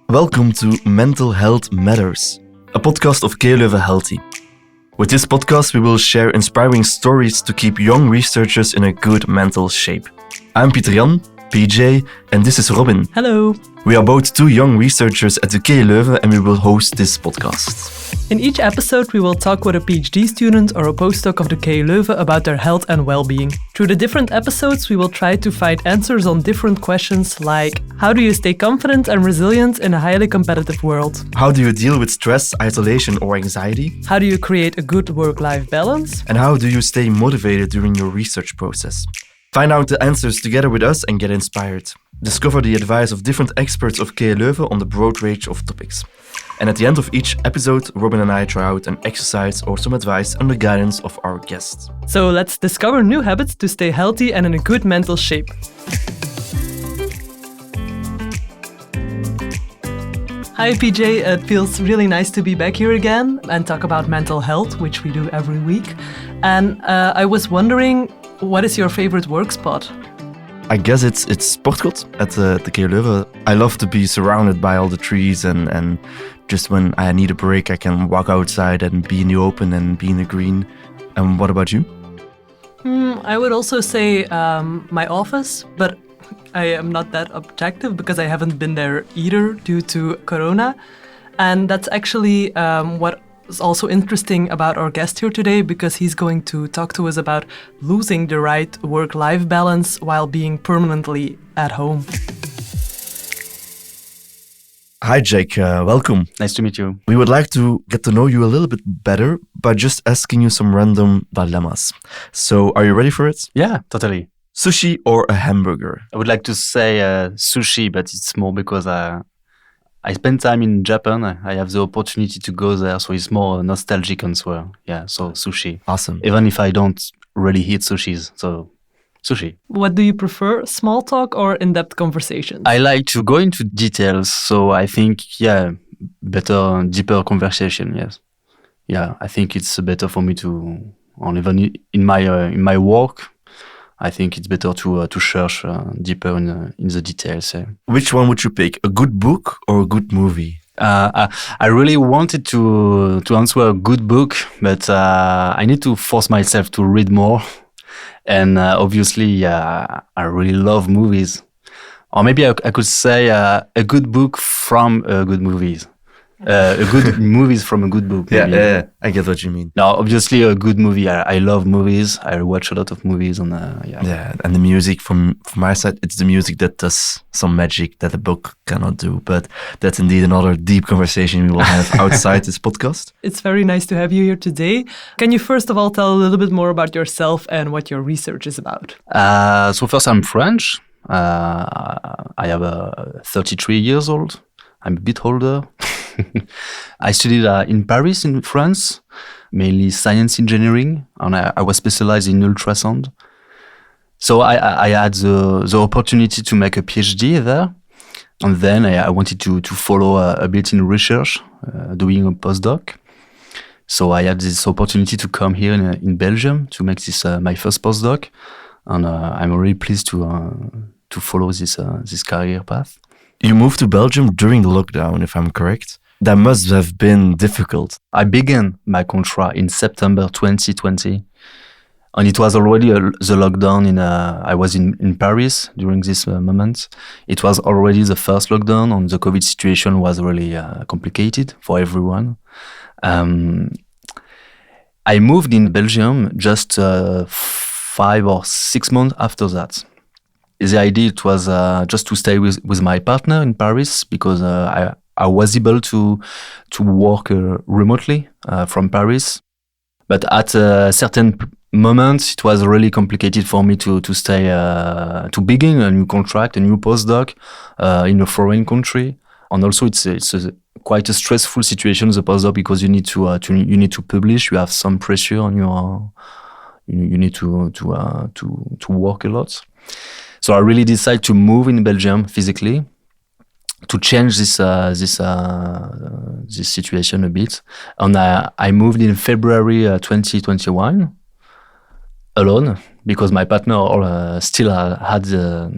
Welcome to Mental Health Matters, a podcast of Leuven Healthy. With this podcast, we will share inspiring stories to keep young researchers in a good mental shape. I'm Pieter-Jan, PJ, and this is Robyn. Hello. We are both two young researchers at the KU Leuven and we will host this podcast. In each episode, we will talk with a PhD student or a postdoc of the KU Leuven about their health and well-being. Through the different episodes, we will try to find answers on different questions like how do you stay confident and resilient in a highly competitive world? How do you deal with stress, isolation or anxiety? How do you create a good work-life balance? And how do you stay motivated during your research process? Find out the answers together with us and get inspired. Discover the advice of different experts of KU Leuven on the broad range of topics. And at the end of each episode, Robyn and I try out an exercise or some advice under guidance of our guests. So let's discover new habits to stay healthy and in a good mental shape. Hi PJ, it feels really nice to be back here again and talk about mental health, which we do every week. And I was wondering, what is your favorite work spot? I guess it's Sportgot at the KU Leuven. I love to be surrounded by all the trees and just when I need a break, I can walk outside and be in the open and be in the green. And what about you? I would also say my office, but I am not that objective because I haven't been there either due to Corona. And that's actually what is also interesting about our guest here today, because he's going to talk to us about losing the right work-life balance while being permanently at home. Hi Jake, welcome. Nice to meet you. We would like to get to know you a little bit better by just asking you some random dilemmas. So are you ready for it? Yeah, totally. Sushi or a hamburger? I would like to say sushi, but it's more because I spent time in Japan. I have the opportunity to go there, so it's more nostalgic answer. Yeah, so sushi. Awesome. Even if I don't really eat sushis, so sushi. What do you prefer, small talk or in-depth conversations? I like to go into details, so I think, better, deeper conversation, yes. Yeah, I think it's better for me to, or even in my work, I think it's better to search deeper in the details. Yeah. Which one would you pick? A good book or a good movie? I really wanted to answer a good book, but I need to force myself to read more. And obviously, I really love movies. Or maybe I could say a good book from a good movies. A good movies from a good book. Yeah, I get what you mean. Now, obviously, a good movie. I love movies. I watch a lot of movies. And and the music from my side, it's the music that does some magic that a book cannot do. But that's indeed another deep conversation we will have outside this podcast. It's very nice to have you here today. Can you first of all tell a little bit more about yourself and what your research is about? So first, I'm French. I have 33 years old. I'm a bit older. I studied in Paris, in France, mainly science engineering, and I was specialized in ultrasound. So I had the opportunity to make a PhD there, and then I wanted to follow a bit in research, doing a postdoc. So I had this opportunity to come here in Belgium to make this my first postdoc, and I'm really pleased to follow this career path. You moved to Belgium during the lockdown, if I'm correct. That must have been difficult. I began my contract in September 2020, and it was already the lockdown. I was in Paris during this moment. It was already the first lockdown, and the COVID situation was really complicated for everyone. I moved in Belgium just 5 or 6 months after that. The idea it was just to stay with my partner in Paris because I was able to work remotely from Paris. But at a certain moment, it was really complicated for me to stay, to begin a new contract, a new postdoc in a foreign country. And also it's quite a stressful situation, the postdoc, because you need to publish. You have some pressure on your, you need to work a lot. So I really decided to move in Belgium physically to change this situation a bit. And I moved in February 2021 alone because my partner still had her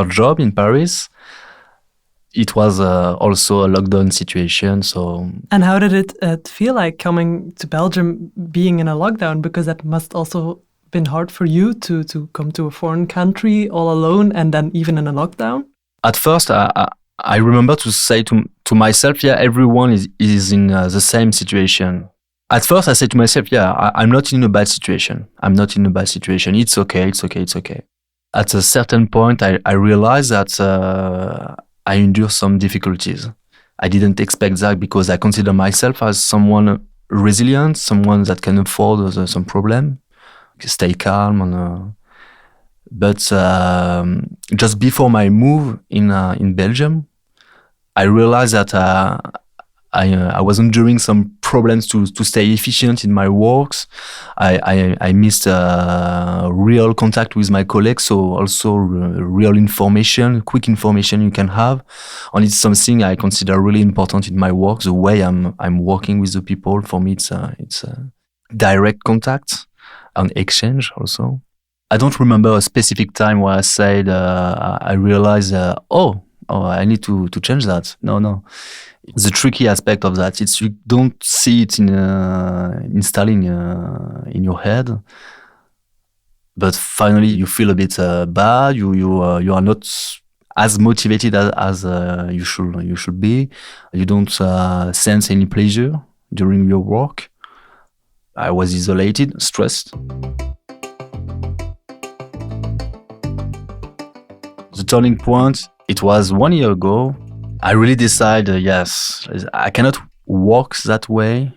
job in Paris. It was also a lockdown situation, so And how did it feel like coming to Belgium, being in a lockdown? Because that must also been hard for you to come to a foreign country all alone, and then even in a lockdown. at first I remember to say to myself, yeah, everyone is in the same situation. At first I said to myself, yeah, I'm not in a bad situation. I'm not in a bad situation. It's okay, it's okay, it's okay. At a certain point, I realized that I endure some difficulties. I didn't expect that because I consider myself as someone resilient, someone that can afford some problem, stay calm. But just before my move in Belgium, I realized that I was enduring some problems to stay efficient in my works. I missed real contact with my colleagues, so also real information, quick information you can have. And it's something I consider really important in my work. The way I'm working with the people, for me, it's direct contact and exchange also. I don't remember a specific time where I said I realized, I need to change that. No. The tricky aspect of that, it's you don't see it installing in your head, but finally you feel a bit bad. You are not as motivated as you should be. You don't sense any pleasure during your work. I was isolated, stressed. The turning point, it was 1 year ago. I really decided, yes, I cannot work that way.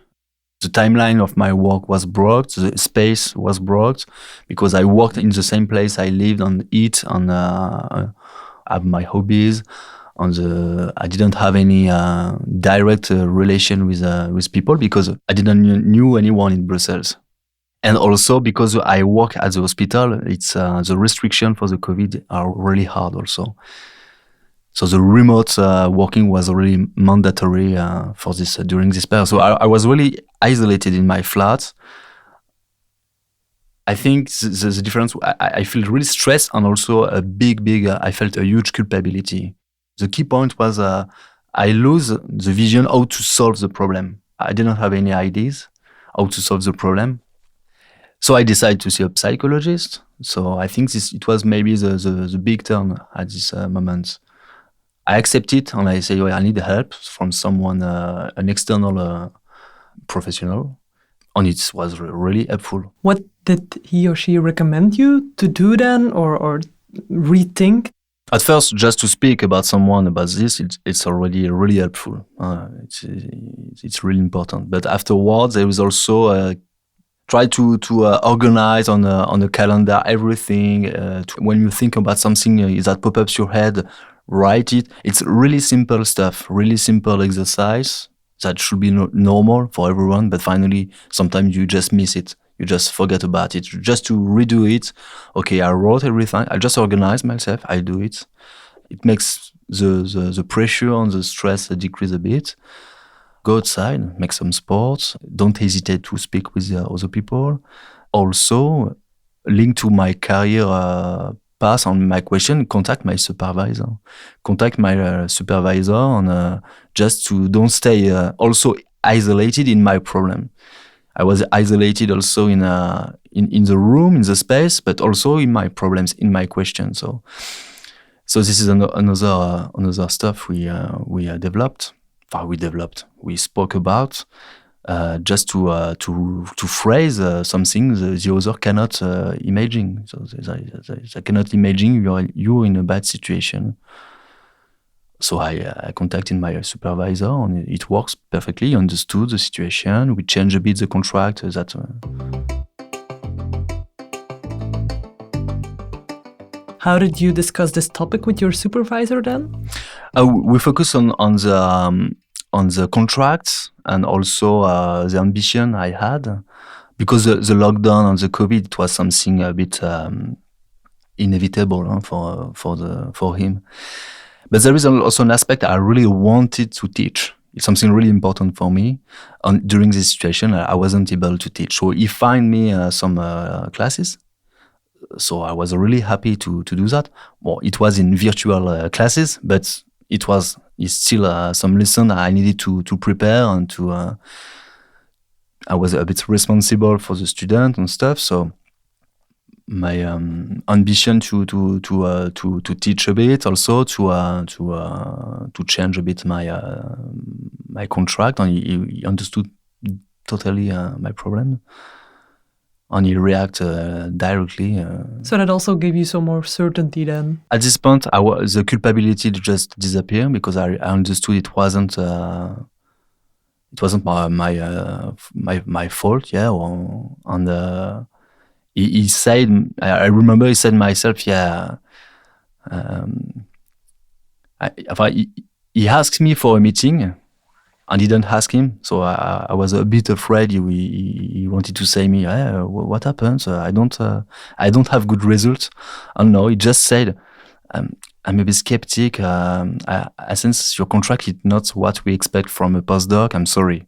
The timeline of my work was broke, the space was broke, because I worked in the same place I lived and eat and have my hobbies. I didn't have any direct relation with people because I didn't knew anyone in Brussels. And also because I work at the hospital, it's the restriction for the COVID are really hard also. So the remote working was really mandatory for this during this period. So I was really isolated in my flat. I think the difference, I feel really stressed and also a big, I felt a huge culpability. The key point was I lose the vision how to solve the problem. I didn't have any ideas how to solve the problem. So I decided to see a psychologist. So I think it was maybe the big turn at this moment. I accept it and I say, I need help from someone, an external professional. And it was really helpful. What did he or she recommend you to do then or rethink? At first, just to speak about someone about this, it's already really helpful. It's really important. But afterwards, there is also try to organize on a calendar everything. When you think about something that pops up your head, write it. It's really simple stuff, really simple exercise that should be normal for everyone. But finally, sometimes you just miss it. You just forget about it. Just to redo it. Okay, I wrote everything. I just organize myself. I do it. It makes the pressure and the stress decrease a bit. Go outside, make some sports. Don't hesitate to speak with other people. Also, linked to my career path on my question, contact my supervisor. Contact my supervisor and just to don't stay also isolated in my problem. I was isolated also in the room, in the space, but also in my problems, in my questions. So this is another stuff we developed. We spoke about just to phrase something the other cannot imagine. So they cannot imagine you're in a bad situation. So I contacted my supervisor and it works perfectly. Understood the situation. We changed a bit the contract. How did you discuss this topic with your supervisor then? We focus on the contracts and also the ambition I had, because the lockdown and the COVID, it was something a bit inevitable for him. But there is also an aspect I really wanted to teach. It's something really important for me. And during this situation, I wasn't able to teach. So he found me some classes. So I was really happy to do that. Well, it was in virtual classes, but it was It's still some lesson I needed to prepare and to. I was a bit responsible for the student and stuff, so my ambition to teach a bit, also to change a bit my contract, and he understood totally my problem, and he reacted directly. So that also gave you some more certainty then. At this point, the culpability just disappeared because I understood it wasn't my fault, yeah. And he said, I remember he said myself, yeah. He asked me for a meeting, and didn't ask him, so I was a bit afraid. He wanted to say me, hey, what happened? I don't have good results. And no, he just said, I'm a bit skeptic. I sense your contract is not what we expect from a postdoc. I'm sorry.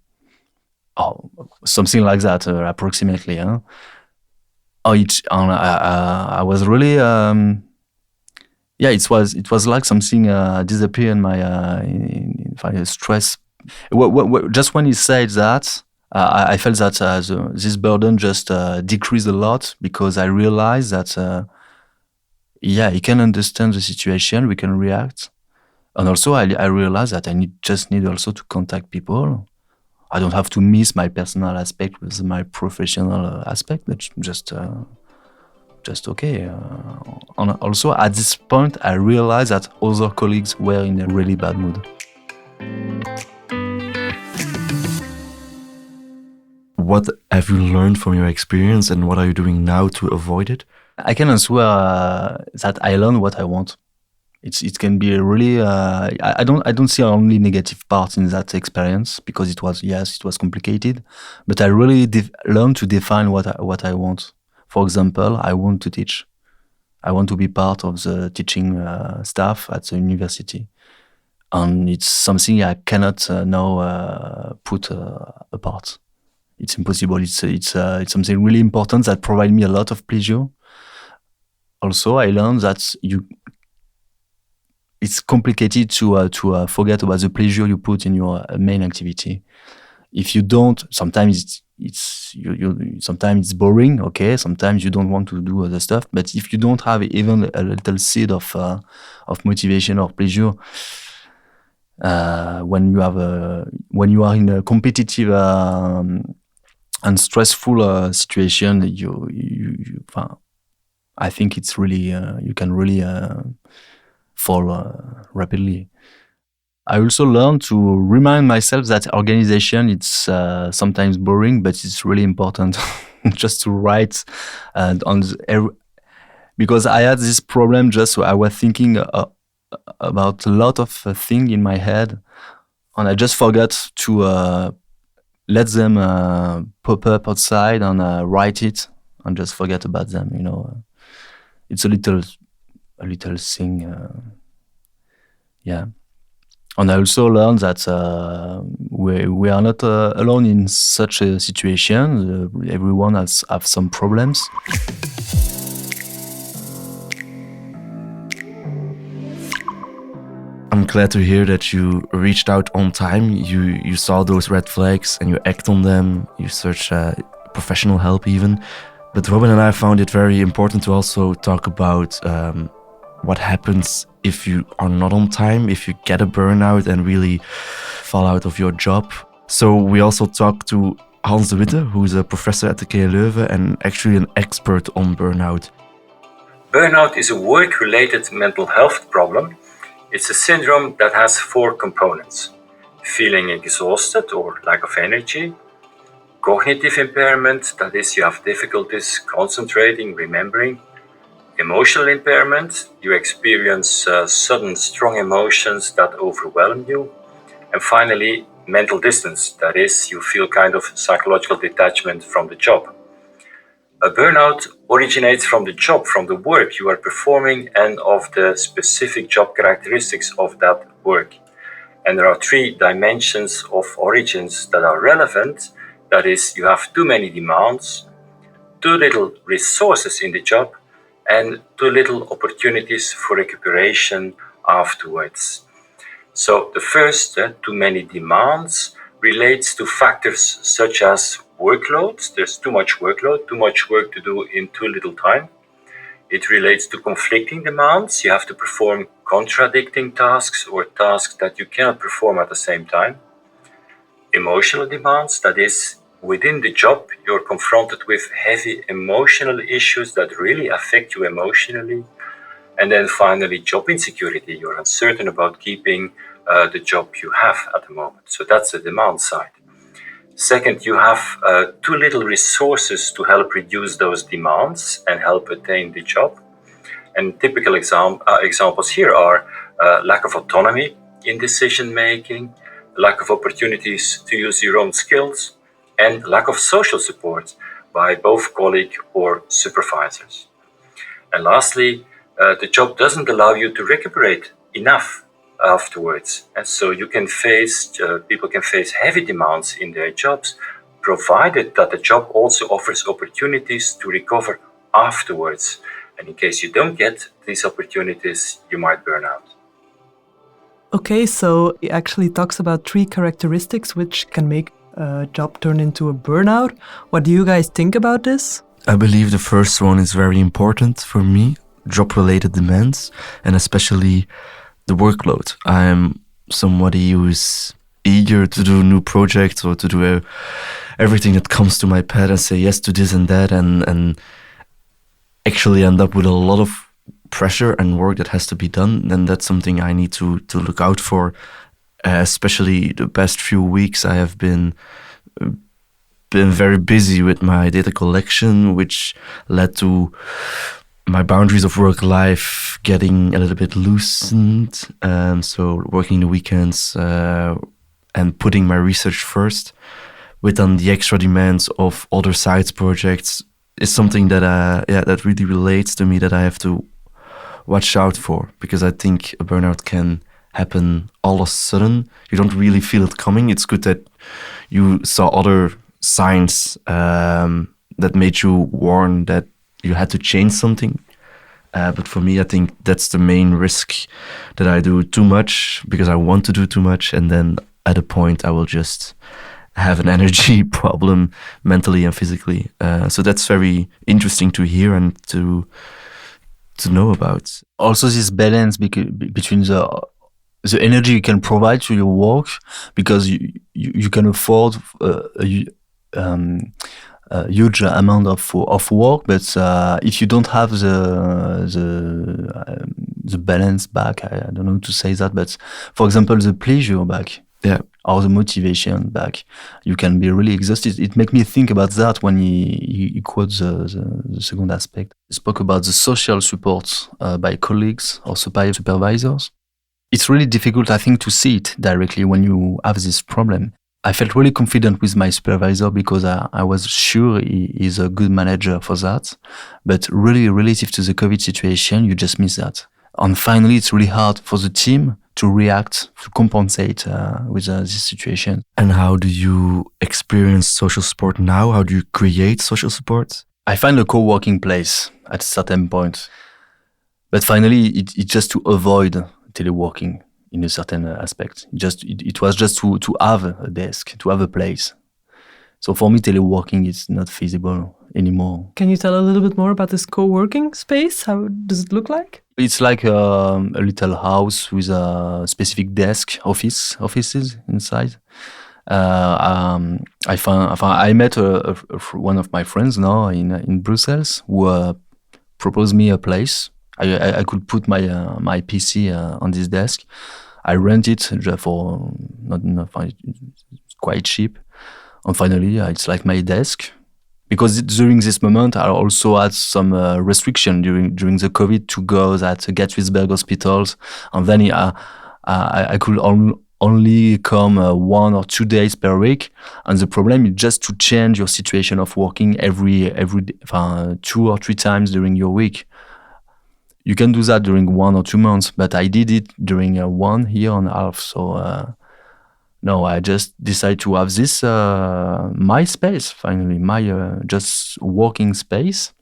Oh, something like that, approximately. Huh? I was really, yeah. It was like something disappear in my stress. Just when he said that, I felt that this burden just decreased a lot, because I realized that. Yeah, he can understand the situation, we can react. And also I realized that I just need also to contact people. I don't have to miss my personal aspect with my professional aspect, but just okay. And also at this point, I realized that other colleagues were in a really bad mood. What have you learned from your experience, and what are you doing now to avoid it? I can answer that I learn what I want. It can be really. I don't see only negative parts in that experience, because it was complicated, but I really learned to define what I want. For example, I want to teach. I want to be part of the teaching staff at the university, and it's something I cannot now put apart. It's impossible. It's something really important that provides me a lot of pleasure. Also, I learned that it's complicated to forget about the pleasure you put in your main activity. If you don't, sometimes sometimes it's boring. Okay, sometimes you don't want to do other stuff. But if you don't have even a little seed of motivation or pleasure, when you are in a competitive and stressful situation, I think it's really you can really fall rapidly. I also learned to remind myself that organization, it's sometimes boring, but it's really important. Just to write because I had this problem. Just I was thinking about a lot of things in my head, and I just forgot to let them pop up outside and write it, and just forget about them. It's a little thing, yeah. And I also learned that we are not alone in such a situation. Everyone has some problems. I'm glad to hear that you reached out on time. You saw those red flags and you act on them. You search professional help even. But Robyn and I found it very important to also talk about what happens if you are not on time, if you get a burnout and really fall out of your job. So we also talked to Hans de Witte, who's a professor at the KU Leuven and actually an expert on burnout. Burnout is a work-related mental health problem. It's a syndrome that has 4 components: feeling exhausted or lack of energy, cognitive impairment, that is, you have difficulties concentrating, remembering, emotional impairment, you experience sudden strong emotions that overwhelm you, and finally, mental distance, that is, you feel kind of psychological detachment from the job. A burnout originates from the job, from the work you are performing and of the specific job characteristics of that work. And there are 3 dimensions of origins that are relevant. That is, you have too many demands, too little resources in the job, and too little opportunities for recuperation afterwards. So the first, too many demands, relates to factors such as workload. There's too much workload, too much work to do in too little time. It relates to conflicting demands. You have to perform contradicting tasks or tasks that you cannot perform at the same time. Emotional demands, that is, within the job, you're confronted with heavy emotional issues that really affect you emotionally. And then finally, job insecurity. You're uncertain about keeping the job you have at the moment. So that's the demand side. Second, you have too little resources to help reduce those demands and help attain the job. And typical examples here are lack of autonomy in decision making, lack of opportunities to use your own skills, and lack of social support by both colleague or supervisors. And lastly, the job doesn't allow you to recuperate enough afterwards. And so people can face heavy demands in their jobs, provided that the job also offers opportunities to recover afterwards. And in case you don't get these opportunities, you might burn out. Okay, so it actually talks about 3 characteristics which can make a job turn into a burnout. What do you guys think about this? I believe the first one is very important for me, job-related demands, and especially the workload. I'm somebody who is eager to do new projects or to do everything that comes to my path and say yes to this and that, and actually end up with a lot of pressure and work that has to be done. Then that's something I need to look out for. Especially the past few weeks, I have been very busy with my data collection, which led to my boundaries of work life getting a little bit loosened. So working the weekends and putting my research first, with the extra demands of other side projects, is something that that really relates to me, that I have to watch out for, because I think a burnout can happen all of a sudden. You don't really feel it coming. It's good that you saw other signs that made you warn that you had to change something. But for me, I think that's the main risk, that I do too much because I want to do too much, and then at a point I will just have an energy problem mentally and physically. So that's very interesting to hear and to know about. Also, this balance between the energy you can provide to your work, because you can afford a huge amount of work, but if you don't have the balance back, I don't know how to say that, but for example, the pleasure back, or the motivation back, you can be really exhausted. It makes me think about that when he quotes the second aspect. He spoke about the social support by colleagues or supervisors. It's really difficult, I think, to see it directly when you have this problem. I felt really confident with my supervisor because I was sure he is a good manager for that. But really, relative to the COVID situation, you just miss that. And finally, it's really hard for the team to react, to compensate with this situation. And how do you experience social support now? How do you create social support? I find a co-working place at a certain point. But finally, it's just to avoid teleworking in a certain aspect. It was just to have a desk, to have a place. So for me, teleworking is not feasible anymore. Can you tell a little bit more about this co-working space? How does it look like? It's like a little house with a specific desk, offices inside. I met one of my friends now in Brussels who proposed me a place. I could put my PC on this desk. I rent it for it's quite cheap, and finally it's like my desk. Because during this moment, I also had some restriction during the COVID to go at Gatwicksburg hospitals, and then I could only come 1 or 2 days per week. And the problem is just to change your situation of working every 2 or 3 times during your week. You can do that during 1 or 2 months, but I did it during 1 year and a half. So no, I just decided to have this my space finally, my just working space.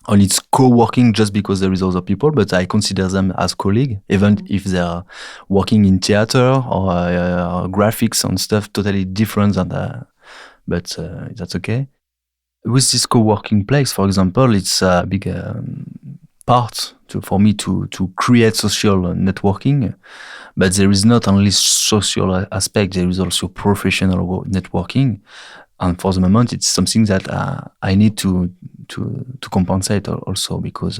and it's co-working just because there is other people, but I consider them as colleagues, even if they are working in theater or graphics and stuff totally different than but that's okay. With this co-working place, for example, it's a big part for me to create social networking, but there is not only social aspect, there is also professional networking. And for the moment, it's something that I need to compensate also, because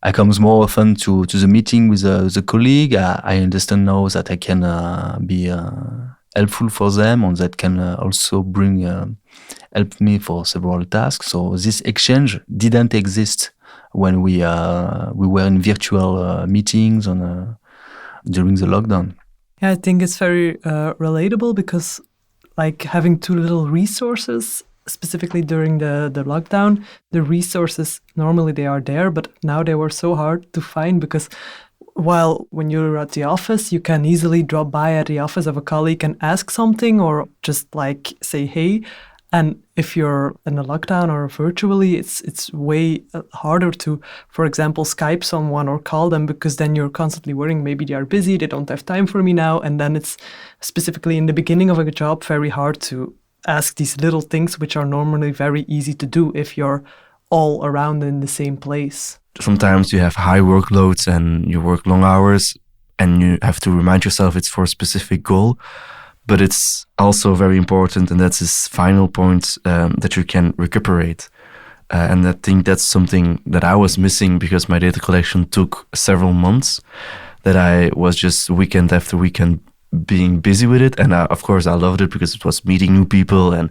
I come more often to the meeting with the colleague. I understand now that I can be helpful for them, and that can also bring help me for several tasks. So this exchange didn't exist when we were in virtual meetings during the lockdown. Yeah, I think it's very relatable, because like having too little resources, specifically during the lockdown, the resources, normally they are there, but now they were so hard to find, because while when you're at the office, you can easily drop by at the office of a colleague and ask something, or just like say, hey. And if you're in a lockdown or virtually, it's way harder to, for example, Skype someone or call them, because then you're constantly worrying, maybe they are busy, they don't have time for me now. And then it's specifically in the beginning of a job very hard to ask these little things, which are normally very easy to do if you're all around in the same place. Sometimes you have high workloads and you work long hours and you have to remind yourself it's for a specific goal. But it's also very important, and that's his final point, that you can recuperate. And I think that's something that I was missing, because my data collection took several months, that I was just weekend after weekend being busy with it. And of course, I loved it because it was meeting new people, and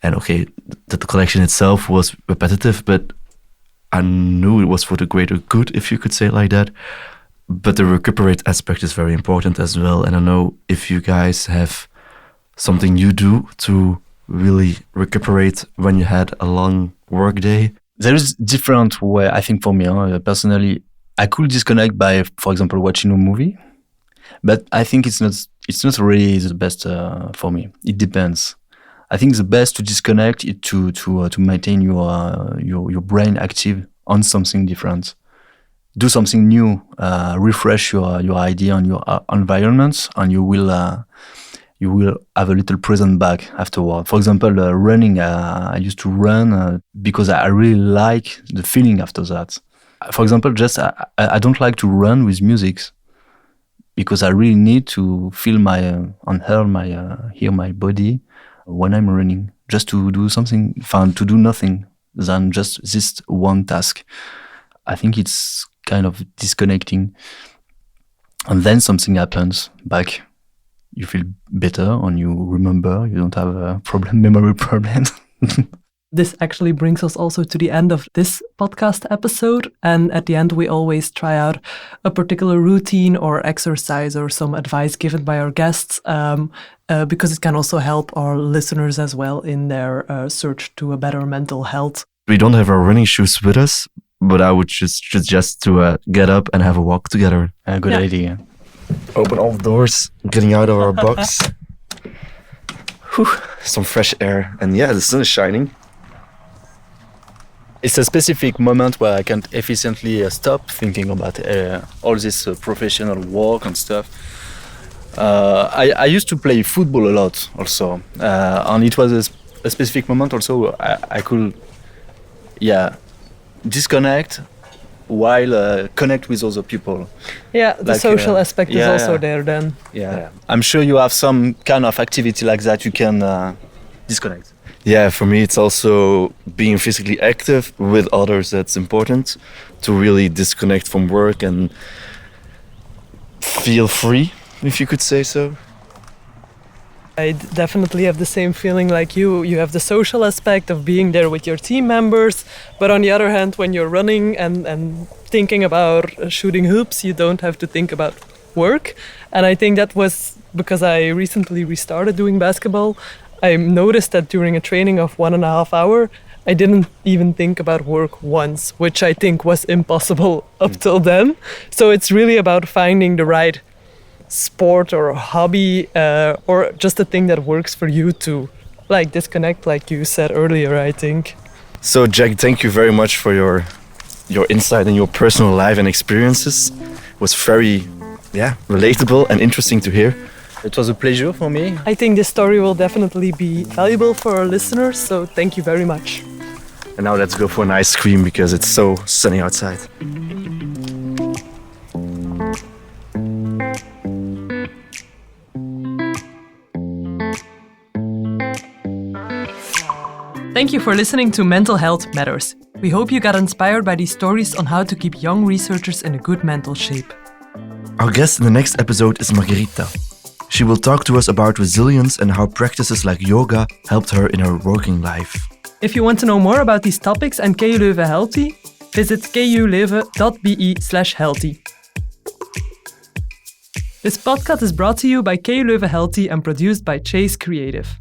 okay, the collection itself was repetitive, but I knew it was for the greater good, if you could say it like that. But the recuperate aspect is very important as well. And I know if you guys have something you do to really recuperate when you had a long work day. There is different way, I think, for me, personally. I could disconnect by, for example, watching a movie, but I think it's not really the best for me. It depends. I think the best to disconnect is to maintain your brain active on something different. Do something new, refresh your idea on your environment, and you will have a little present back afterward. For example, running. I used to run because I really like the feeling after that. For example, just I don't like to run with music, because I really need to feel hear my body when I'm running. Just to do something fun, to do nothing than just this one task. I think it's kind of disconnecting, and then something happens back. You feel better, and you remember. You don't have a memory problem. This actually brings us also to the end of this podcast episode. And at the end, we always try out a particular routine or exercise or some advice given by our guests, because it can also help our listeners as well in their search to a better mental health. We don't have our running shoes with us, but I would just suggest to get up and have a walk together. Good idea. Open all the doors, getting out of our box. Whew, some fresh air. And yeah, the sun is shining. It's a specific moment where I can efficiently stop thinking about all this professional work and stuff. I used to play football a lot also. And it was a specific moment also I could disconnect while connect with other people. Yeah, the social aspect is also there then. Yeah. I'm sure you have some kind of activity like that you can disconnect. Yeah, for me it's also being physically active with others that's important, to really disconnect from work and feel free, if you could say so. I definitely have the same feeling like you. You have the social aspect of being there with your team members, but on the other hand, when you're running and thinking about shooting hoops, you don't have to think about work. And I think that was because I recently restarted doing basketball. I noticed that during a training of 1.5 hours, I didn't even think about work once, which I think was impossible up till then. So it's really about finding the right sport or hobby or just a thing that works for you to like disconnect, like you said earlier, I think. So, Jack, thank you very much for your insight and your personal life and experiences. It was very, relatable and interesting to hear. It was a pleasure for me. I think this story will definitely be valuable for our listeners, so thank you very much. And now let's go for an ice cream because it's so sunny outside. Thank you for listening to Mental Health Matters. We hope you got inspired by these stories on how to keep young researchers in a good mental shape. Our guest in the next episode is Margarita. She will talk to us about resilience and how practices like yoga helped her in her working life. If you want to know more about these topics and KU Leuven Healthy, visit kuleuven.be/healthy. This podcast is brought to you by KU Leuven Healthy and produced by Chase Creative.